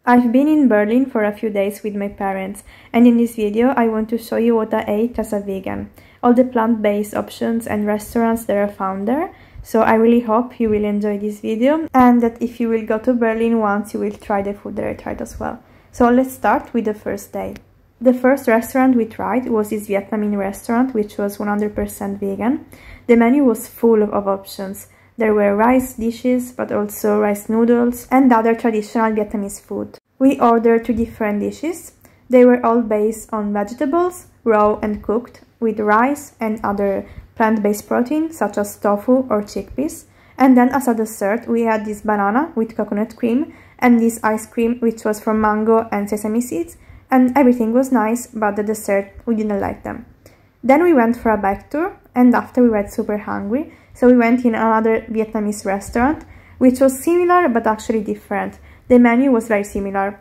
I've been in Berlin for a few days with my parents, and in this video I want to show you what I ate as a vegan, all the plant-based options and restaurants that are found there. So I really hope you will enjoy this video, and that if you will go to Berlin once, you will try the food that I tried as well. So let's start with the first day. The first restaurant we tried was this Vietnamese restaurant, which was 100% vegan. The menu was full of options. There were rice dishes, but also rice noodles and other traditional Vietnamese food. We ordered 2 different dishes. They were all based on vegetables, raw and cooked, with rice and other plant-based protein, such as tofu or chickpeas. And then as a dessert, we had this banana with coconut cream and this ice cream, which was from mango and sesame seeds. And everything was nice, but the dessert, we didn't like them. Then we went for a bike tour, and after we were super hungry, so we went in another Vietnamese restaurant, which was similar but actually different. The menu was very similar,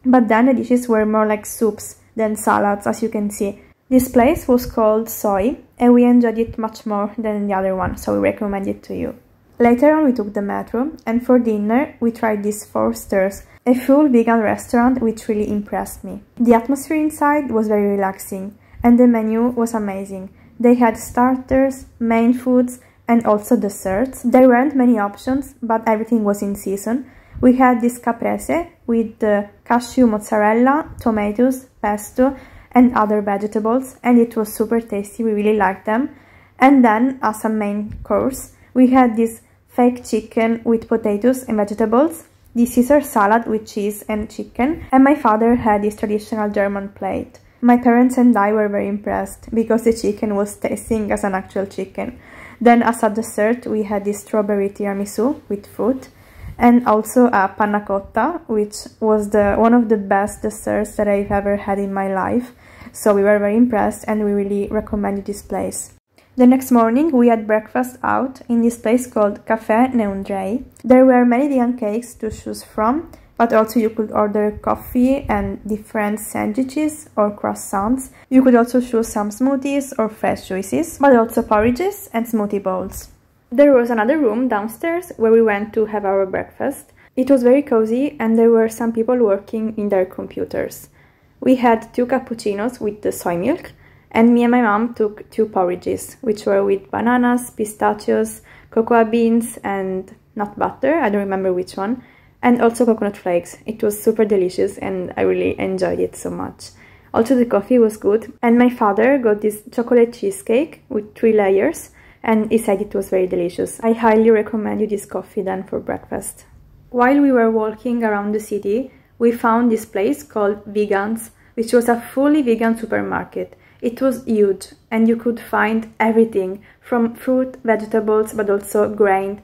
but then the dishes were more like soups than salads, as you can see. This place was called Soy, and we enjoyed it much more than the other one, so we recommend it to you. Later on we took the metro, and for dinner we tried this 4 Stars, a full vegan restaurant which really impressed me. The atmosphere inside was very relaxing, and the menu was amazing. They had starters, main foods, and also desserts. There weren't many options, but everything was in season. We had this caprese with cashew mozzarella, tomatoes, pesto, and other vegetables, and it was super tasty. We really liked them. And then, as a main course, we had this fake chicken with potatoes and vegetables, this Caesar salad with cheese and chicken, and my father had this traditional German plate. My parents and I were very impressed, because the chicken was tasting as an actual chicken. Then as a dessert, we had this strawberry tiramisu with fruit, and also a panna cotta, which was one of the best desserts that I've ever had in my life. So we were very impressed, and we really recommended this place. The next morning, we had breakfast out in this place called Café Andrei. There were many vegan cakes to choose from, but also you could order coffee and different sandwiches or croissants. You could also choose some smoothies or fresh juices, but also porridges and smoothie bowls. There was another room downstairs where we went to have our breakfast. It was very cozy, and there were some people working in their computers. We had 2 cappuccinos with the soy milk, and me and my mom took 2 porridges, which were with bananas, pistachios, cocoa beans, and nut butter, I don't remember which one, and also coconut flakes. It was super delicious, and I really enjoyed it so much. Also the coffee was good, and my father got this chocolate cheesecake with 3 layers, and he said it was very delicious. I highly recommend you this coffee then for breakfast. While we were walking around the city, we found this place called Vegans, which was a fully vegan supermarket. It was huge, and you could find everything from fruit, vegetables, but also grain,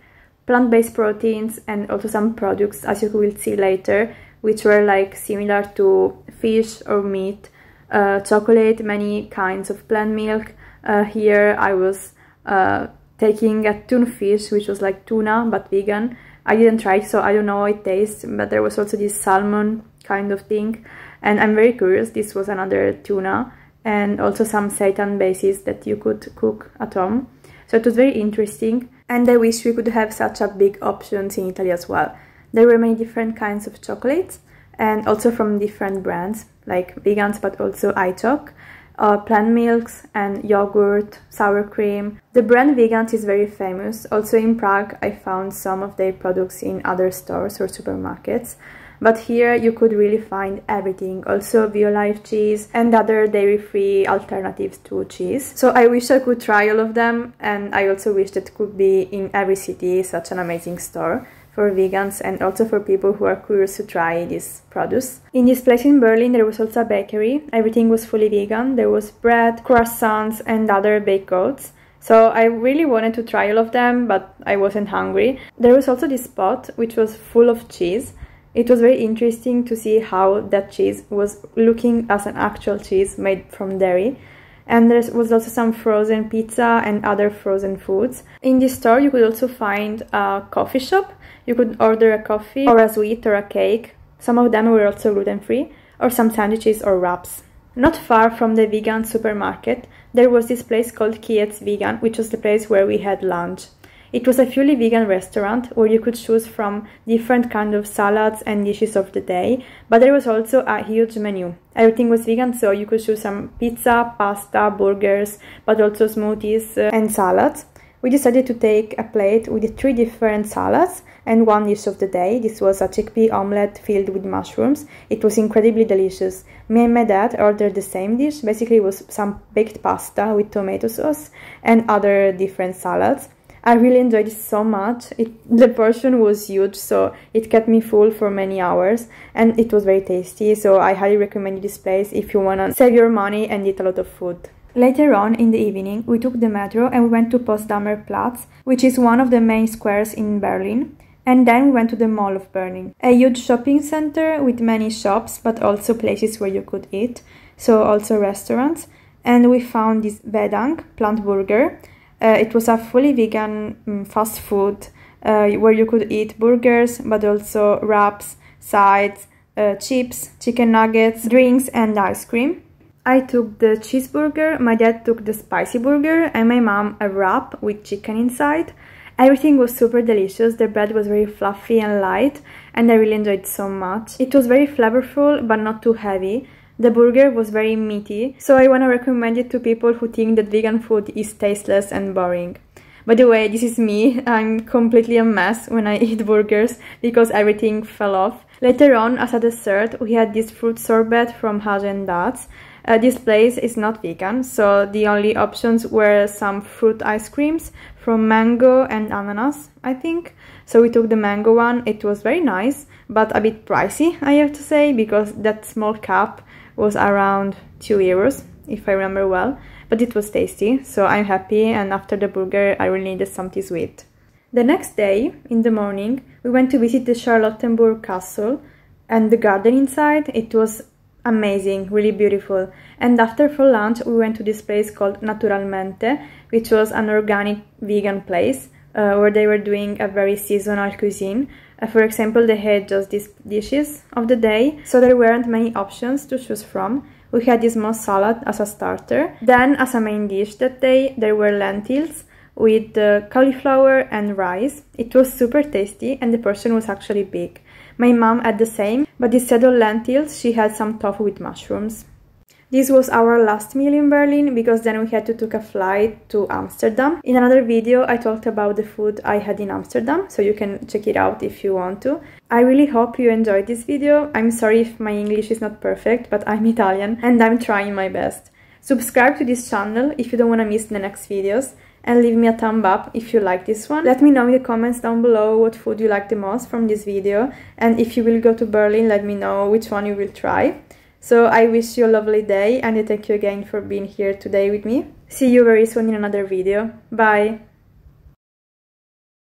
plant-based proteins, and also some products, as you will see later, which were like similar to fish or meat, chocolate, many kinds of plant milk. Here I was taking a tuna fish, which was like tuna but vegan. I didn't try it, so I don't know how it tastes, but there was also this salmon kind of thing, and I'm very curious. This was another tuna, and also some seitan bases that you could cook at home. So it was very interesting, and I wish we could have such a big options in Italy as well. There were many different kinds of chocolates, and also from different brands, like vegans, but also iChoc, plant milks and yogurt, sour cream. The brand Vegans is very famous. Also in Prague, I found some of their products in other stores or supermarkets. But here you could really find everything, also BioLife cheese and other dairy-free alternatives to cheese. So I wish I could try all of them, and I also wish that could be in every city such an amazing store for vegans and also for people who are curious to try this produce. In this place in Berlin there was also a bakery. Everything was fully vegan. There was bread, croissants and other baked goods. So I really wanted to try all of them, but I wasn't hungry. There was also this spot which was full of cheese. It was very interesting to see how that cheese was looking as an actual cheese made from dairy. And there was also some frozen pizza and other frozen foods. In this store you could also find a coffee shop. You could order a coffee or a sweet or a cake. Some of them were also gluten-free, or some sandwiches or wraps. Not far from the vegan supermarket there was this place called Keets Vegan, which was the place where we had lunch. It was a fully vegan restaurant where you could choose from different kinds of salads and dishes of the day, but there was also a huge menu. Everything was vegan, so you could choose some pizza, pasta, burgers, but also smoothies and salads. We decided to take a plate with 3 different salads and 1 dish of the day. This was a chickpea omelette filled with mushrooms. It was incredibly delicious. Me and my dad ordered the same dish. Basically, it was some baked pasta with tomato sauce and other different salads. I really enjoyed it so much. The portion was huge, so it kept me full for many hours, and it was very tasty, so I highly recommend this place if you wanna save your money and eat a lot of food. Later on in the evening, we took the metro and we went to Potsdamer Platz, which is one of the main squares in Berlin. And then we went to the Mall of Berlin, a huge shopping center with many shops, but also places where you could eat, so also restaurants. And we found this Vedang plant burger. It was a fully vegan fast food where you could eat burgers, but also wraps, sides, chips, chicken nuggets, drinks and ice cream. I took the cheeseburger, my dad took the spicy burger, and my mom a wrap with chicken inside. Everything was super delicious. The bread was very fluffy and light, and I really enjoyed it so much. It was very flavorful, but not too heavy. The burger was very meaty, so I want to recommend it to people who think that vegan food is tasteless and boring. By the way, this is me. I'm completely a mess when I eat burgers because everything fell off. Later on, as a dessert, we had this fruit sorbet from Haagen-Dazs. This place is not vegan, so the only options were some fruit ice creams from mango and ananas, I think. So we took the mango one. It was very nice, but a bit pricey, I have to say, because that small cup was around 2 euros, if I remember well. But it was tasty, so I'm happy, and after the burger I really needed something sweet. The next day, in the morning, we went to visit the Charlottenburg Castle and the garden inside. It was amazing, really beautiful. And after for lunch we went to this place called Naturalmente, which was an organic vegan place where they were doing a very seasonal cuisine. For example, they had just these dishes of the day, so there weren't many options to choose from. We had this moss salad as a starter. Then as a main dish that day there were lentils with cauliflower and rice. It was super tasty and the portion was actually big. My mom had the same, but instead of lentils, she had some tofu with mushrooms. This was our last meal in Berlin, because then we had to take a flight to Amsterdam. In another video, I talked about the food I had in Amsterdam, so you can check it out if you want to. I really hope you enjoyed this video. I'm sorry if my English is not perfect, but I'm Italian and I'm trying my best. Subscribe to this channel if you don't want to miss the next videos, and leave me a thumb up if you like this one. Let me know in the comments down below what food you like the most from this video, and if you will go to Berlin, let me know which one you will try. So I wish you a lovely day, and I thank you again for being here today with me. See you very soon in another video. Bye!